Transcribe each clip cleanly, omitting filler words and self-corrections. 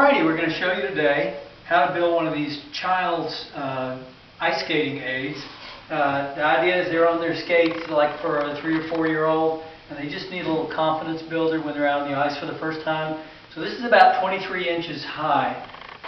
Alrighty, we're going to show you today how to build one of these child's ice skating aids. The idea is they're on their skates like for a 3 or 4 year old, and they just need a little confidence builder when they're out on the ice for the first time. So this is about 23 inches high,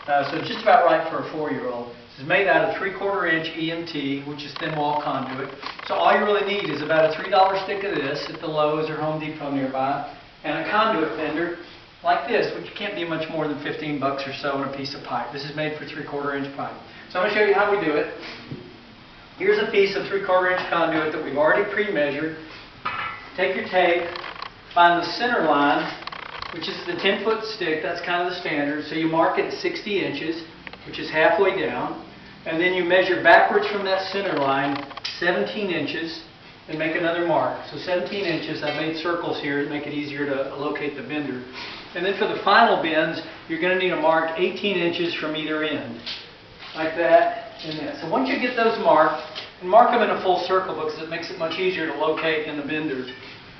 so it's just about right for a 4-year-old. This is made out of 3/4 inch EMT, which is thin wall conduit. So all you really need is about a $3 stick of this at the Lowe's or Home Depot nearby, and a conduit bender like this, which can't be much more than 15 bucks or so, and a piece of pipe. This is made for 3/4 inch pipe. So I'm going to show you how we do it. Here's a piece of 3/4 inch conduit that we've already pre-measured. Take your tape, find the center line, which is the 10-foot stick. That's kind of the standard. So you mark it at 60 inches, which is halfway down. And then you measure backwards from that center line 17 inches and make another mark. So 17 inches, I've made circles here to make it easier to locate the bender. And then for the final bends, you're going to need to mark 18 inches from either end. Like that and that. So once you get those marked, and mark them in a full circle because it makes it much easier to locate in the bender.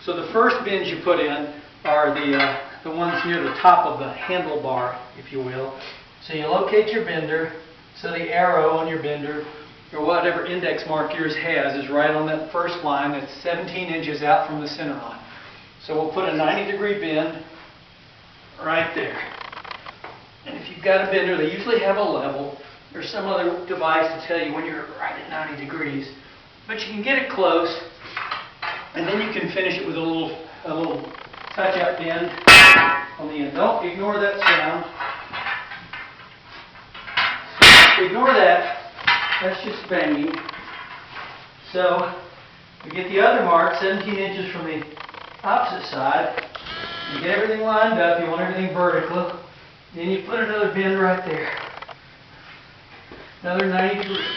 So the first bends you put in are the ones near the top of the handlebar, if you will. So you locate your bender, so the arrow on your bender, or whatever index mark yours has, is right on that first line that's 17 inches out from the center line. So we'll put a 90-degree bend right there. And if you've got a bender, they usually have a level. There's some other device to tell you when you're right at 90 degrees. But you can get it close, and then you can finish it with a little touch-up bend on the end. Don't ignore that sound. Ignore that. That's just banging. So we get the other mark, 17 inches from the opposite side. You get everything lined up. You want everything vertical. Then you put another bend right there. Another 90 degrees.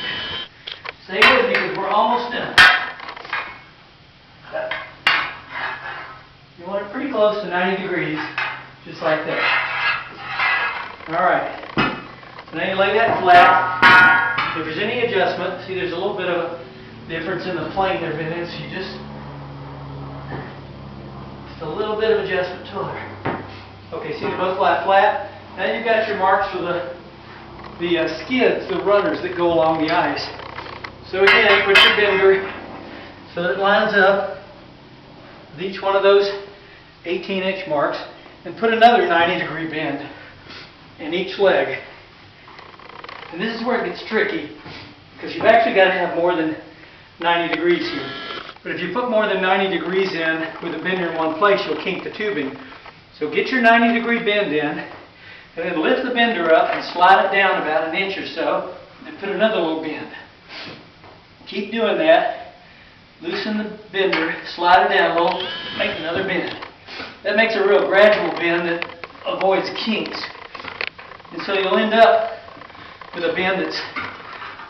Stay with me because we're almost done. You want it pretty close to 90 degrees, just like that. Alright. So now you lay that flat. If there's any adjustment, see there's a little bit of a difference in the plane they've been in, so you just a little bit of adjustment to her. Okay, see they're both flat. Now you've got your marks for the skids, the runners that go along the ice. So again, put your bender so that it lines up with each one of those 18-inch marks, and put another 90-degree bend in each leg. And this is where it gets tricky, because you've actually got to have more than 90 degrees here. But if you put more than 90 degrees in with a bender in one place, you'll kink the tubing. So get your 90-degree bend in, and then lift the bender up and slide it down about an inch or so, and put another little bend. Keep doing that. Loosen the bender, slide it down a little, make another bend. That makes a real gradual bend that avoids kinks. And so you'll end up with a bend that's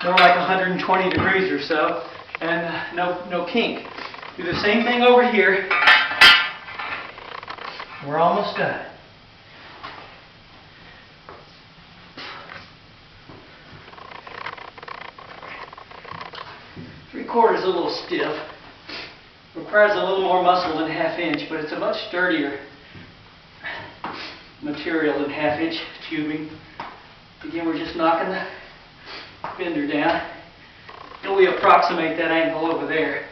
more like 120 degrees or so, and no kink. Do the same thing over here. We're almost done. Three-quarter is a little stiff. Requires a little more muscle than 1/2 inch, but it's a much sturdier material than 1/2 inch tubing. Again, we're just knocking the bender down. And we approximate that angle over there.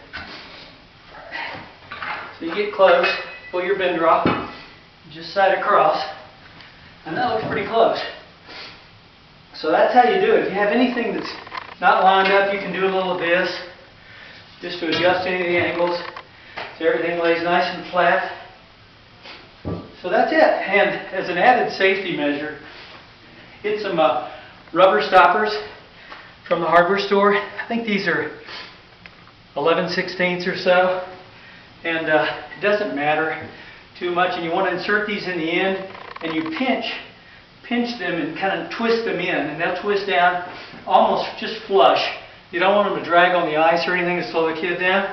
So you get close, pull your bender off, just side across, and that looks pretty close. So that's how you do it. If you have anything that's not lined up, you can do a little of this, just to adjust any of the angles so everything lays nice and flat. So that's it. And as an added safety measure, get some rubber stoppers from the hardware store. I think these are 11/16 or so, and it doesn't matter too much. And you want to insert these in the end, and you pinch them and kind of twist them in, and they'll twist down almost just flush. You don't want them to drag on the ice or anything to slow the kid down.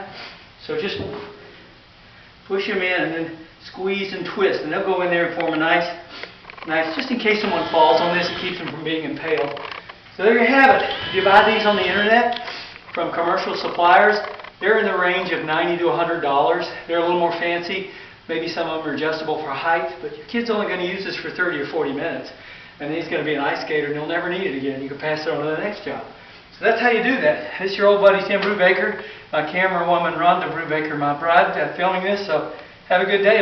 So just push them in and then squeeze and twist, and they'll go in there and form a nice, just in case someone falls on this, it keeps them from being impaled. So there you have it. If you buy these on the internet from commercial suppliers, they're in the range of $90 to $100. They're a little more fancy. Maybe some of them are adjustable for height, but your kid's only going to use this for 30 or 40 minutes. and then he's going to be an ice skater, and he'll never need it again. You can pass it on to the next job. So that's how you do that. This is your old buddy Tim Brubaker, my camera woman Rhonda Brubaker, my bride, filming this. So have a good day.